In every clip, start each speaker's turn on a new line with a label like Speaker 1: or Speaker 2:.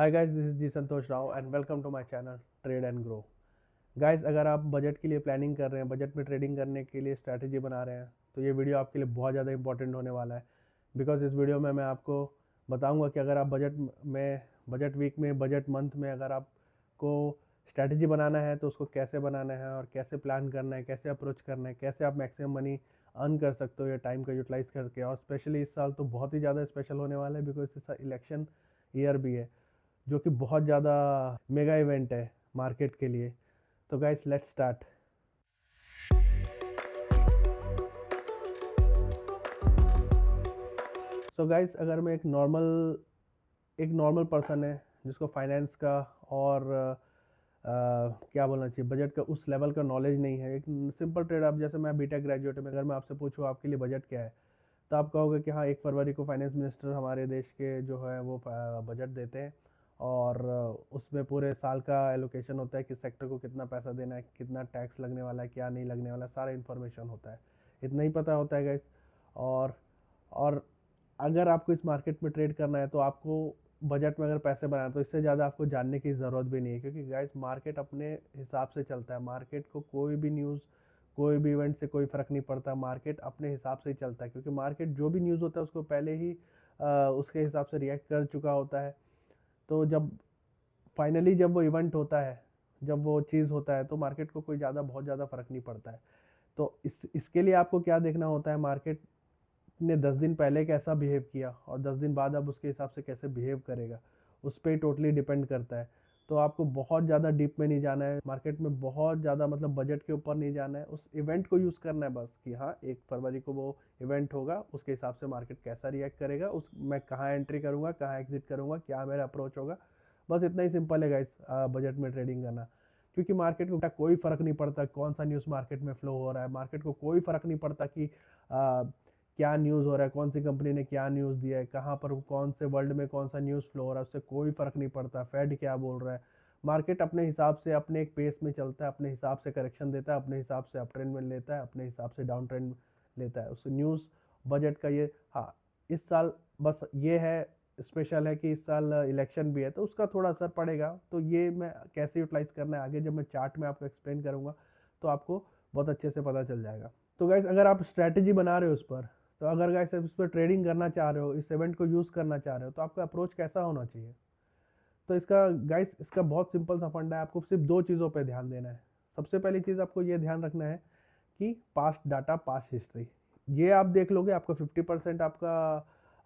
Speaker 1: Hi guys, this is G Santosh Rao and welcome to my channel trade and grow. Guys, अगर आप budget के लिए planning कर रहे हैं, बजट में ट्रेडिंग करने के लिए स्ट्रैटेजी बना रहे हैं, तो ये वीडियो आपके लिए बहुत ज़्यादा इंपॉर्टेंट होने वाला है। बिकॉज इस वीडियो में मैं आपको बताऊंगा कि अगर आप बजट वीक में, बजट मंथ में अगर आपको स्ट्रैटेजी बनाना है तो उसको कैसे बनाना है और कैसे प्लान करना है, कैसे अप्रोच करना है, कैसे आप मैक्सिमम मनी अर्न कर सकते हो ये टाइम का यूटिलाइज करके। और स्पेशली इस साल तो बहुत ही ज़्यादा स्पेशल होने वाला है बिकॉज इस इलेक्शन ईयर भी है, जो कि बहुत ज़्यादा मेगा इवेंट है मार्केट के लिए। तो guys, let's start. So guys, अगर मैं एक नॉर्मल पर्सन है जिसको फाइनेंस का और क्या बोलना चाहिए, बजट का उस लेवल का नॉलेज नहीं है, एक सिंपल ट्रेड, आप जैसे मैं बीटेक ग्रेजुएट हूँ, अगर मैं आपसे पूछूँ आपके लिए बजट क्या है, तो आप कहोगे कि हाँ, 1 फरवरी को फाइनेंस मिनिस्टर हमारे देश के जो है वो बजट देते हैं और उसमें पूरे साल का एलोकेशन होता है कि सेक्टर को कितना पैसा देना है, कितना टैक्स लगने वाला है, क्या नहीं लगने वाला है, सारा इन्फॉर्मेशन होता है। इतना ही पता होता है गाइस। और और अगर आपको इस मार्केट में ट्रेड करना है तो आपको बजट में अगर पैसे बनाए तो इससे ज़्यादा आपको जानने की ज़रूरत भी नहीं है, क्योंकि गाइस मार्केट अपने हिसाब से चलता है। मार्केट को कोई भी न्यूज़, कोई भी इवेंट से कोई फ़र्क नहीं पड़ता। मार्केट अपने हिसाब से ही चलता है, क्योंकि मार्केट जो भी न्यूज़ होता है उसको पहले ही उसके हिसाब से रिएक्ट कर चुका होता है। तो जब फाइनली जब वो इवेंट होता है, जब वो चीज़ होता है, तो मार्केट को कोई ज़्यादा बहुत ज़्यादा फ़र्क नहीं पड़ता है। तो इसके लिए आपको क्या देखना होता है, मार्केट ने 10 दिन पहले कैसा बिहेव किया और 10 दिन बाद अब उसके हिसाब से कैसे बिहेव करेगा, उस पर ही टोटली डिपेंड करता है। तो आपको बहुत ज़्यादा डीप में नहीं जाना है, मार्केट में बहुत ज़्यादा मतलब बजट के ऊपर नहीं जाना है, उस इवेंट को यूज़ करना है बस कि हाँ, 1 फरवरी को वो इवेंट होगा, उसके हिसाब से मार्केट कैसा रिएक्ट करेगा, उस मैं कहाँ एंट्री करूँगा, कहाँ एग्जिट करूँगा, क्या मेरा अप्रोच होगा। बस इतना ही सिंपल है गाइस, बजट में ट्रेडिंग करना। क्योंकि मार्केट को कोई फ़र्क नहीं पड़ता कौन सा न्यूज़ मार्केट में फ्लो हो रहा है, मार्केट को कोई फ़र्क नहीं पड़ता कि क्या न्यूज़ हो रहा है, कौन सी कंपनी ने क्या न्यूज़ दिया है, कहाँ पर कौन से वर्ल्ड में कौन सा न्यूज़ फ्लो हो रहा है, उससे कोई फ़र्क नहीं पड़ता। फेड क्या बोल रहा है, मार्केट अपने हिसाब से अपने एक पेस में चलता है, अपने हिसाब से करेक्शन देता है, अपने हिसाब से अप ट्रेंड में लेता है, अपने हिसाब से डाउन ट्रेंड लेता है। उस न्यूज़ बजट का ये, हाँ, इस साल बस ये है, स्पेशल है कि इस साल इलेक्शन भी है तो उसका थोड़ा असर पड़ेगा। तो ये मैं कैसे यूटिलाइज करना है आगे जब मैं चार्ट में आपको एक्सप्लेन करूँगा तो आपको बहुत अच्छे से पता चल जाएगा। तो गाइस, अगर आप स्ट्रैटेजी बना रहे हो उस पर, तो अगर गाइस आप इस पर ट्रेडिंग करना चाह रहे हो, इस इवेंट को यूज़ करना चाह रहे हो, तो आपका अप्रोच कैसा होना चाहिए। तो इसका गाइस, इसका बहुत सिंपल सा फंडा है, आपको सिर्फ दो चीज़ों पे ध्यान देना है। सबसे पहली चीज़ आपको ये ध्यान रखना है कि पास्ट डाटा, पास्ट हिस्ट्री, ये आप देख लोगे, आपका 50% आपका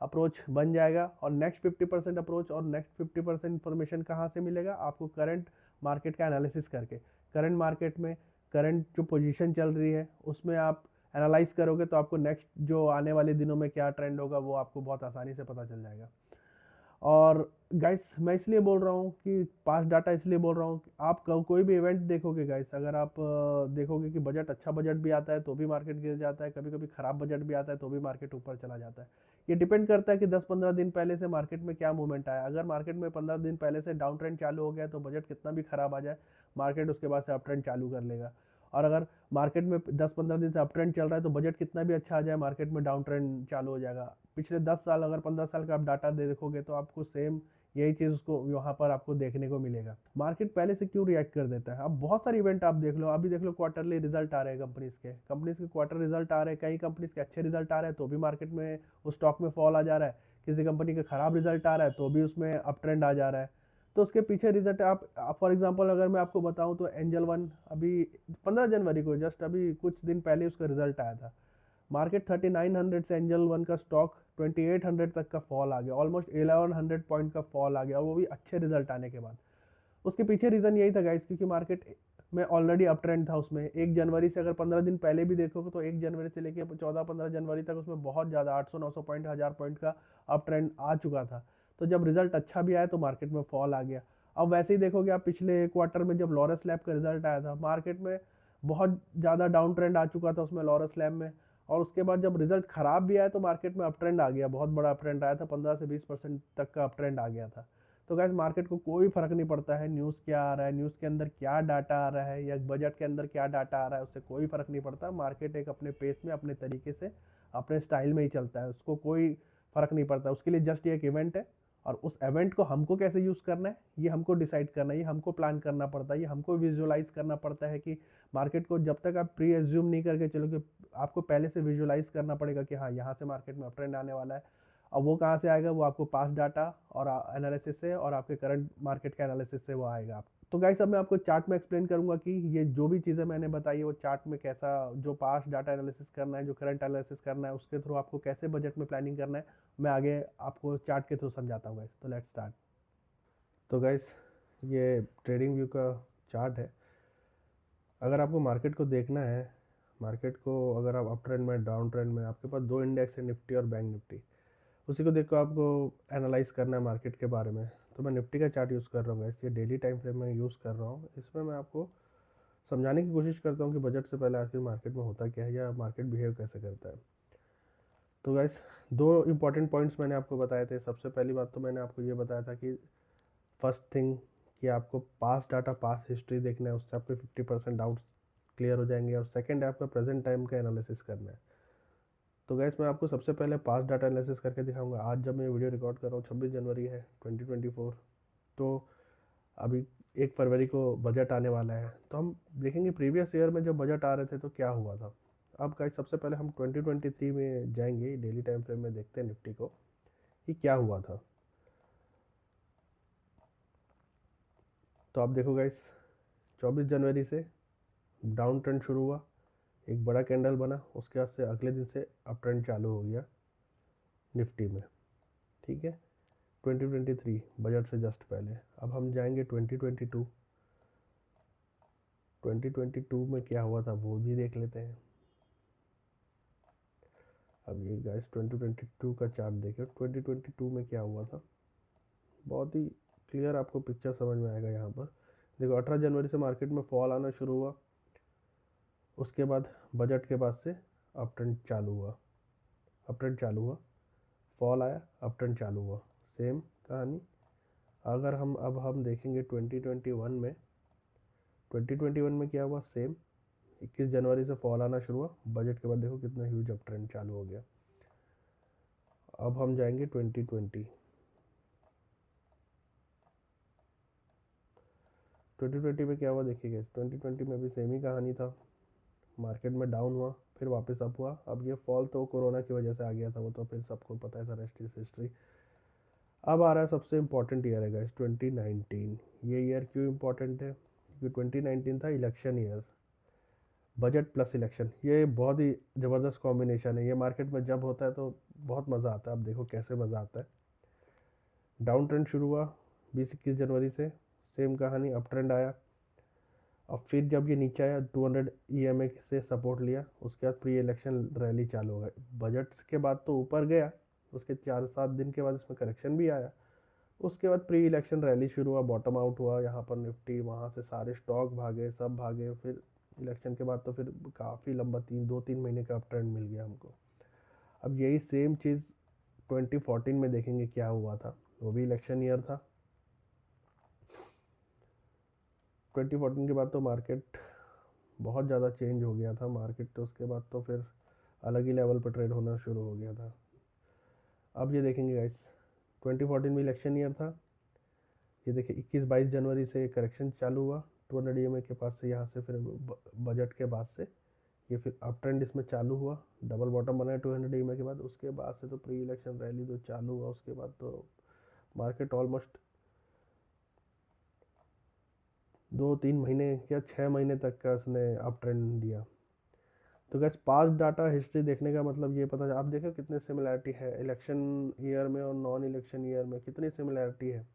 Speaker 1: अप्रोच बन जाएगा। और नेक्स्ट 50% अप्रोच और नेक्स्ट 50% इंफॉर्मेशन कहाँ से मिलेगा आपको, करंट मार्केट का एनालिसिस करके। करंट मार्केट में करंट जो पोजीशन चल रही है उसमें आप एनालाइज करोगे तो आपको नेक्स्ट जो आने वाले दिनों में क्या ट्रेंड होगा वो आपको बहुत आसानी से पता चल जाएगा। और गाइस, मैं इसलिए बोल रहा हूँ कि पास्ट डाटा इसलिए बोल रहा हूँ कि आप कोई भी इवेंट देखोगे गाइस, अगर आप देखोगे कि बजट, अच्छा बजट भी आता है तो भी मार्केट गिर जाता है, कभी कभी ख़राब बजट भी आता है तो भी मार्केट ऊपर चला जाता है। ये डिपेंड करता है कि 10-15 दिन पहले से मार्केट में क्या मूवमेंट आया। अगर मार्केट में 15 दिन पहले से डाउन ट्रेंड चालू हो गया तो बजट कितना भी खराब आ जाए, मार्केट उसके बाद से अप ट्रेंड चालू कर लेगा। और अगर मार्केट में 10-15 दिन से अप ट्रेंड चल रहा है तो बजट कितना भी अच्छा आ जाए, मार्केट में डाउन ट्रेंड चालू हो जाएगा। पिछले 10 साल, अगर 15 साल का आप डाटा देखोगे तो आपको सेम यही चीज़ उसको यहाँ पर आपको देखने को मिलेगा। मार्केट पहले से क्यों रिएक्ट कर देता है, अब बहुत सारे इवेंट आप देख लो, अभी देख लो क्वार्टरली रिजल्ट आ रहे हैं कंपनीज के क्वार्टर रिजल्ट आ रहे हैं, कई कंपनीज के अच्छे रिजल्ट आ रहे हैं तो भी मार्केट में उस स्टॉक में फॉल आ जा रहा है। किसी कंपनी का खराब रिजल्ट आ रहा है तो भी उसमें अप ट्रेंड आ जा रहा है। तो उसके पीछे रिजल्ट आप फॉर एग्जांपल अगर मैं आपको बताऊं तो एंजल वन अभी 15 जनवरी को, जस्ट अभी कुछ दिन पहले उसका रिजल्ट आया था। मार्केट 3900 से एंजल वन का स्टॉक 2800 तक का फॉल आ गया, ऑलमोस्ट 1100 पॉइंट का फॉल आ गया, और वो भी अच्छे रिजल्ट आने के बाद। उसके पीछे रीज़न यही था गाइस, क्योंकि मार्केट में ऑलरेडी अप ट्रेंड था उसमें। 1 जनवरी से, अगर 15 दिन पहले भी देखोगे तो 1 जनवरी से लेकर 14-15 जनवरी तक उसमें बहुत ज़्यादा 800-900 पॉइंट, 1000 पॉइंट का अप ट्रेंड आ चुका था। तो जब रिजल्ट अच्छा भी आया तो मार्केट में फॉल आ गया। अब वैसे ही देखोगे आप, पिछले क्वार्टर में जब लॉरस लैब का रिजल्ट आया था, मार्केट में बहुत ज़्यादा डाउन ट्रेंड आ चुका था उसमें लॉरस लैब में। और उसके बाद जब रिजल्ट खराब भी आया तो मार्केट में अप ट्रेंड आ गया, बहुत बड़ा अप ट्रेंड आया था, 15 से 20% तक का अप ट्रेंड आ गया था। तो गैस, मार्केट को कोई फर्क नहीं पड़ता है न्यूज़ क्या आ रहा है, न्यूज़ के अंदर क्या डाटा आ रहा है, या बजट के अंदर क्या डाटा आ रहा है, उससे कोई फर्क नहीं पड़ता। मार्केट एक अपने पेस में, अपने तरीके से, अपने स्टाइल में ही चलता है, उसको कोई फर्क नहीं पड़ता। उसके लिए जस्ट ये एक इवेंट है और उस इवेंट को हमको कैसे यूज़ करना है ये हमको डिसाइड करना है, ये हमको प्लान करना पड़ता है, ये हमको विजुअलाइज करना पड़ता है कि मार्केट को जब तक आप प्री एज्यूम नहीं करके चलोगे, आपको पहले से विजुअलाइज करना पड़ेगा कि हाँ यहाँ से मार्केट में अप ट्रेंड आने वाला है। और वो कहाँ से आएगा, वो आपको पास्ट डाटा और एनालिसिस से और आपके करंट मार्केट के एनालिसिस से वो आएगा। तो गाइस अब मैं आपको चार्ट में एक्सप्लेन करूंगा कि ये जो भी चीज़ें मैंने बताई है वो चार्ट में कैसा, जो पास्ट डाटा एनालिसिस करना है, जो करंट एनालिसिस करना है, उसके थ्रू आपको कैसे बजट में प्लानिंग करना है, मैं आगे आपको चार्ट के थ्रू समझाता हूँ गाइस। तो लेट्स स्टार्ट। तो गाइस ये ट्रेडिंग व्यू का चार्ट है। अगर आपको मार्केट को देखना है, मार्केट को अगर आप अप ट्रेंड में डाउन ट्रेंड में, आपके पास दो इंडेक्स है, निफ्टी और बैंक निफ्टी, उसी को देख कर आपको एनालाइज करना है मार्केट के बारे में। तो मैं निफ्टी का चार्ट यूज़ कर रहा हूँ, इसलिए डेली टाइम फ्रेम में यूज़ कर रहा हूँ। इसमें मैं आपको समझाने की कोशिश करता हूँ कि बजट से पहले आखिर मार्केट में होता क्या है या मार्केट बिहेव कैसे करता है। तो गाइस दो इंपॉर्टेंट पॉइंट्स मैंने आपको बताए थे। सबसे पहली बात तो मैंने आपको ये बताया था कि फर्स्ट थिंग कि आपको पास्ट डाटा, पास्ट हिस्ट्री देखना है, उससे आपके 50% डाउट्स क्लियर हो जाएंगे। और सेकंड है आपका प्रेजेंट टाइम का एनालिसिस करना है। तो गैस मैं आपको सबसे पहले पास्ट डाटा एनालिसिस करके दिखाऊंगा। आज जब मैं वीडियो रिकॉर्ड कर रहा हूँ 26 जनवरी है 2024, तो अभी 1 फरवरी को बजट आने वाला है। तो हम देखेंगे प्रीवियस ईयर में जब बजट आ रहे थे तो क्या हुआ था। अब गाइस सबसे पहले हम 2023 में जाएंगे, डेली टाइम फ्रेम में देखते हैं निफ्टी को कि क्या हुआ था। तो आप देखो गाइस 24 जनवरी से डाउन ट्रेंड शुरू हुआ, एक बड़ा कैंडल बना, उसके बाद से अगले दिन से अप ट्रेंड चालू हो गया निफ्टी में। ठीक है, 2023 बजट से जस्ट पहले। अब हम जाएंगे 2022। 2022 में क्या हुआ था वो भी देख लेते हैं। अब ये गाइस 2022 का चार्ट देखिए, 2022 में क्या हुआ था, बहुत ही क्लियर आपको पिक्चर समझ में आएगा यहाँ पर। देखो 18 जनवरी से मार्केट में फॉल आना शुरू हुआ, उसके बाद बजट के बाद से अप ट्रेंड चालू हुआ, अप ट्रेंड चालू हुआ, फॉल आया, अप ट्रेंड चालू हुआ, सेम कहानी। अगर हम देखेंगे 2021 में क्या हुआ, सेम 21 जनवरी से फॉल आना शुरू हुआ, बजट के बाद देखो कितना ह्यूज अप ट्रेंड चालू हो गया। अब हम जाएंगे 2020। 2020 में क्या हुआ देखिएगा, 2020 में भी सेम ही कहानी था, मार्केट में डाउन हुआ, फिर वापस अप हुआ। अब ये फॉल तो कोरोना की वजह से आ गया था, वो तो फिर सबको पता है, था रेस्ट इज हिस्ट्री। अब आ रहा है सबसे इम्पोर्टेंट ईयर है गाइस 2019। ये ईयर क्यों इम्पोर्टेंट है, क्योंकि 2019 था election year. Budget plus election, ये बहुत ही ज़बरदस्त कॉम्बिनेशन है। ये मार्केट में जब होता है तो बहुत मज़ा आता है। अब देखो कैसे मज़ा आता है। डाउन ट्रेंड शुरू हुआ 20-21 जनवरी से, सेम कहानी, अप ट्रेंड आया। अब फिर जब ये नीचे आया 200 EMA से सपोर्ट लिया, उसके बाद प्री इलेक्शन रैली चालू हो गई। बजट के बाद तो ऊपर गया, उसके 4-7 दिन के बाद इसमें करेक्शन भी आया। उसके बाद प्री इलेक्शन रैली शुरू हुआ, बॉटम आउट हुआ यहाँ पर निफ्टी, वहाँ से सारे स्टॉक भागे, सब भागे। फिर इलेक्शन के बाद तो फिर काफ़ी लंबा 2-3 महीने का अप ट्रेंड मिल गया हमको। अब यही सेम चीज़ 2014 में देखेंगे क्या हुआ था, वो भी इलेक्शन ईयर था। 2014 के बाद तो मार्केट बहुत ज़्यादा चेंज हो गया था मार्केट, तो उसके बाद तो फिर अलग ही लेवल पर ट्रेड होना शुरू हो गया था। अब ये देखेंगे गाइस 2014 में इलेक्शन ईयर था, ये देखिए 21-22 जनवरी से करेक्शन चालू हुआ 200 EMA के पास से, यहाँ से फिर बजट के बाद से ये फिर अप ट्रेंड इसमें चालू हुआ, डबल बॉटम बनाया 200 EMA के बाद। उसके बाद से तो प्री इलेक्शन रैली तो चालू हुआ, उसके बाद तो मार्केट ऑलमोस्ट 2-3 महीने या 6 महीने तक का इसने अप ट्रेंड दिया। तो गैस पास्ट डाटा हिस्ट्री देखने का मतलब ये पता, आप देखो कितने सिमिलैरिटी है इलेक्शन ईयर में और नॉन इलेक्शन ईयर में, कितनी सिमिलैरिटी है।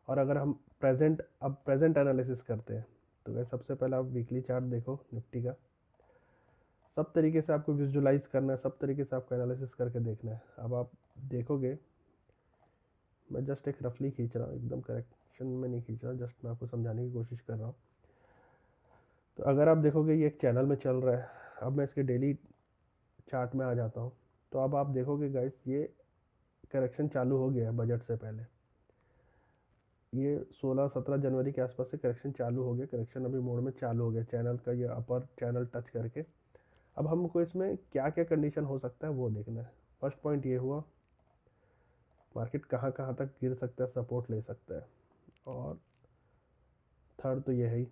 Speaker 1: और अगर हम प्रेजेंट एनालिसिस करते हैं तो गैस सबसे पहले आप वीकली चार्ट देखो निफ्टी का। सब तरीके से आपको विजुअलाइज करना है, सब तरीके से आपको एनालिसिस करके देखना है। अब आप देखोगे, मैं जस्ट एक रफली खींच रहा हूँ, एकदम करेक्शन में नहीं खींच रहा, जस्ट मैं आपको समझाने की कोशिश कर रहा हूँ। तो अगर आप देखोगे ये एक चैनल में चल रहा है, अब मैं इसके डेली चार्ट में आ जाता हूँ। तो अब आप देखोगे गाइस ये करेक्शन चालू हो गया है बजट से पहले, ये 16-17 जनवरी के आसपास से करेक्शन चालू हो गया, करेक्शन अभी मोड में चालू हो गया, चैनल का ये अपर चैनल टच करके। अब हमको इसमें क्या क्या कंडीशन हो सकता है वो देखना है। फर्स्ट पॉइंट ये हुआ, मार्केट कहाँ कहाँ तक गिर सकता है, सपोर्ट ले सकता है। और थर्ड तो ये है ही।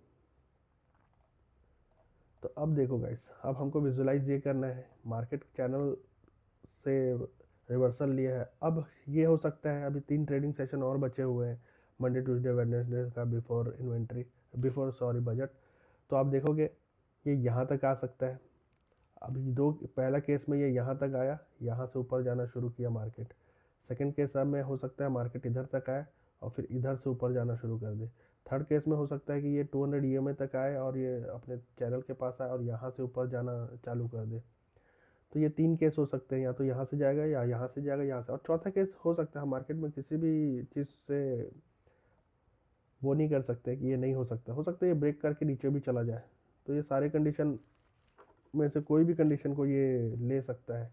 Speaker 1: तो अब देखो गाइस, अब हमको विजुलाइज ये करना है, मार्केट चैनल से रिवर्सल लिया है। अब ये हो सकता है, अभी 3 ट्रेडिंग सेशन और बचे हुए हैं, मंडे ट्यूसडे वेडनेसडे का बिफोर बजट। तो आप देखोगे ये यहाँ तक आ सकता है। अभी पहला केस में ये यहाँ तक आया, यहाँ से ऊपर जाना शुरू किया मार्केट। सेकंड केस में हो सकता है मार्केट इधर तक आए और फिर इधर से ऊपर जाना शुरू कर दे। थर्ड केस में हो सकता है कि ये 200 EMA तक आए और ये अपने चैनल के पास आए और यहाँ से ऊपर जाना चालू कर दे। तो ये 3 केस हो सकते हैं, या तो यहाँ से जाएगा या यहाँ से जाएगा, यहाँ से। और चौथा केस हो सकता है, मार्केट में किसी भी चीज़ से वो नहीं कर सकते कि ये नहीं हो सकता है ये ब्रेक करके नीचे भी चला जाए। तो ये सारे कंडीशन में से कोई भी कंडीशन को ये ले सकता है।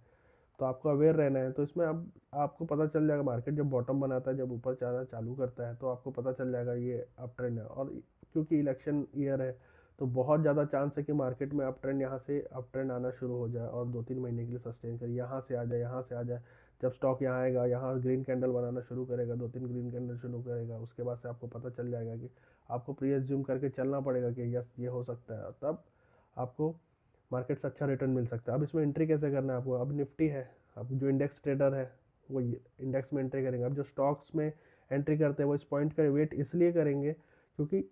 Speaker 1: तो आपको अवेयर रहना है। तो इसमें अब आपको पता चल जाएगा, मार्केट जब बॉटम बनाता है, जब ऊपर जाना चालू करता है, तो आपको पता चल जाएगा ये अप ट्रेंड है। और क्योंकि इलेक्शन ईयर है, तो बहुत ज़्यादा चांस है कि मार्केट में अप ट्रेंड यहाँ से अप ट्रेंड आना शुरू हो जाए और 2-3 महीने के लिए सस्टेन करे, यहाँ से आ जाए, यहाँ से आ जाए। जब स्टॉक यहाँ आएगा, यहाँ ग्रीन कैंडल बनाना शुरू करेगा, 2-3 ग्रीन कैंडल शुरू करेगा, उसके बाद से आपको पता चल जाएगा कि आपको प्री एज्यूम करके चलना पड़ेगा कि यस ये हो सकता है। तब आपको मार्केट से अच्छा रिटर्न मिल सकता है। अब इसमें एंट्री कैसे करना है आपको? अब निफ्टी है, अब जो इंडेक्स ट्रेडर है वो इंडेक्स में एंट्री करेंगे। अब जो स्टॉक्स में एंट्री करते हैं वो इस पॉइंट का वेट इसलिए करेंगे क्योंकि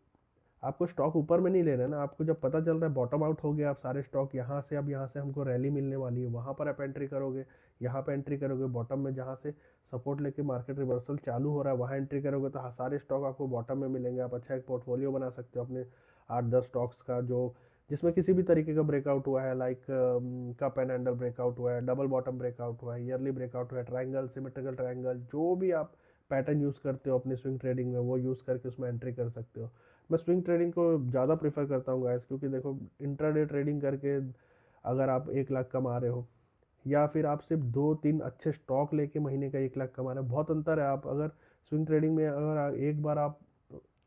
Speaker 1: आपको स्टॉक ऊपर में नहीं लेना है ना। आपको जब पता चल रहा है बॉटम आउट हो गया, आप सारे स्टॉक यहाँ से, अब यहाँ से हमको रैली मिलने वाली है, वहाँ पर आप एंट्री करोगे। यहाँ पर एंट्री करोगे बॉटम में, जहाँ से सपोर्ट लेके मार्केट रिवर्सल चालू हो रहा है, वहाँ एंट्री करोगे तो सारे स्टॉक आपको बॉटम में मिलेंगे। आप अच्छा एक पोर्टफोलियो बना सकते हो अपने 8-10 स्टॉक्स का, जो जिसमें किसी भी तरीके का ब्रेकआउट हुआ है, like cup and handle breakout हुआ है, डबल बॉटम ब्रेकआउट हुआ है, ईयरली ब्रेकआउट हुआ है, ट्रायंगल, सिमेट्रिकल ट्रायंगल, जो भी आप पैटर्न यूज़ करते हो अपनी स्विंग ट्रेडिंग में, वो यूज़ करके उसमें एंट्री कर सकते हो। मैं स्विंग ट्रेडिंग को ज़्यादा प्रीफर करता हूँ गाइस, क्योंकि देखो इंट्राडे ट्रेडिंग करके अगर आप 1 लाख कमा रहे हो, या फिर आप सिर्फ 2-3 अच्छे स्टॉक लेके महीने का 1 लाख कमा रहे हो, बहुत अंतर है। आप अगर स्विंग ट्रेडिंग में अगर एक बार आप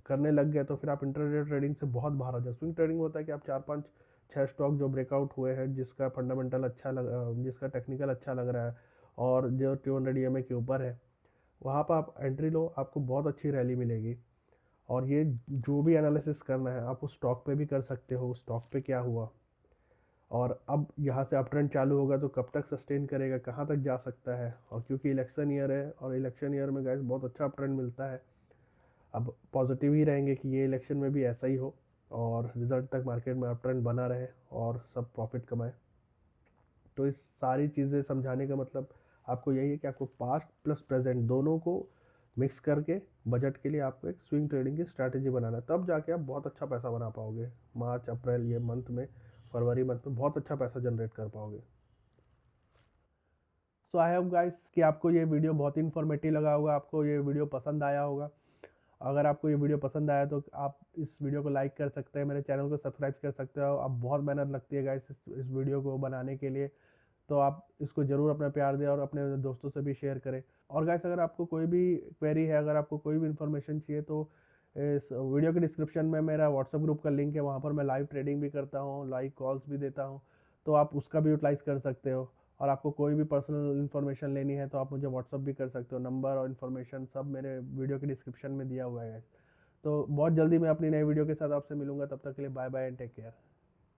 Speaker 1: करने लग गए तो फिर आप इंट्राडे ट्रेडिंग से बहुत बाहर हो जाए। स्विंग ट्रेडिंग होता है कि आप 4-5-6 स्टॉक जो ब्रेकआउट हुए हैं, जिसका फंडामेंटल अच्छा जिसका टेक्निकल अच्छा लग रहा है और जो 200 EMA के ऊपर है, वहाँ पर आप एंट्री लो, आपको बहुत अच्छी रैली मिलेगी। और ये जो भी एनालिसिस करना है आप उस स्टॉक पे भी कर सकते हो, उस स्टॉक पे क्या हुआ और अब यहाँ से अप ट्रेंड चालू होगा तो कब तक सस्टेन करेगा, कहाँ तक जा सकता है। और क्योंकि इलेक्शन ईयर है और इलेक्शन ईयर में गाइस बहुत अच्छा अप ट्रेंड मिलता है। अब पॉजिटिव ही रहेंगे कि ये इलेक्शन में भी ऐसा ही हो और रिजल्ट तक मार्केट में अप ट्रेंड बना रहे और सब प्रॉफिट कमाए। तो इस सारी चीज़ें समझाने का मतलब आपको यही है कि आपको पास्ट प्लस प्रेजेंट दोनों को मिक्स करके बजट के लिए आपको एक स्विंग ट्रेडिंग की स्ट्रैटेजी बनाना है, तब जाके आप बहुत अच्छा पैसा बना पाओगे। मार्च अप्रैल ये मंथ में, फरवरी मंथ में बहुत अच्छा पैसा जनरेट कर पाओगे। सो आई होप गाइस कि आपको ये वीडियो बहुत ही इन्फॉर्मेटिव लगा होगा, आपको ये वीडियो पसंद आया होगा। अगर आपको ये वीडियो पसंद आया तो आप इस वीडियो को लाइक कर सकते हैं, मेरे चैनल को सब्सक्राइब कर सकते हो। अब बहुत मेहनत लगती है गाइस इस वीडियो को बनाने के लिए, तो आप इसको ज़रूर अपना प्यार दें और अपने दोस्तों से भी शेयर करें। और गाइस अगर आपको कोई भी क्वेरी है, अगर आपको कोई भी इन्फॉर्मेशन चाहिए, तो इस वीडियो के डिस्क्रिप्शन में मेरा व्हाट्सएप ग्रुप का लिंक है, वहाँ पर मैं लाइव ट्रेडिंग भी करता हूँ, लाइव कॉल्स भी देता हूँ, तो आप उसका भी यूटिलाइज़ कर सकते हो। और आपको कोई भी पर्सनल इन्फॉर्मेशन लेनी है तो आप मुझे व्हाट्सअप भी कर सकते हो। नंबर और इन्फॉर्मेशन सब मेरे वीडियो के डिस्क्रिप्शन में दिया हुआ है। तो बहुत जल्दी मैं अपनी नई वीडियो के साथ आपसे मिलूंगा, तब तक के लिए bye bye and take care.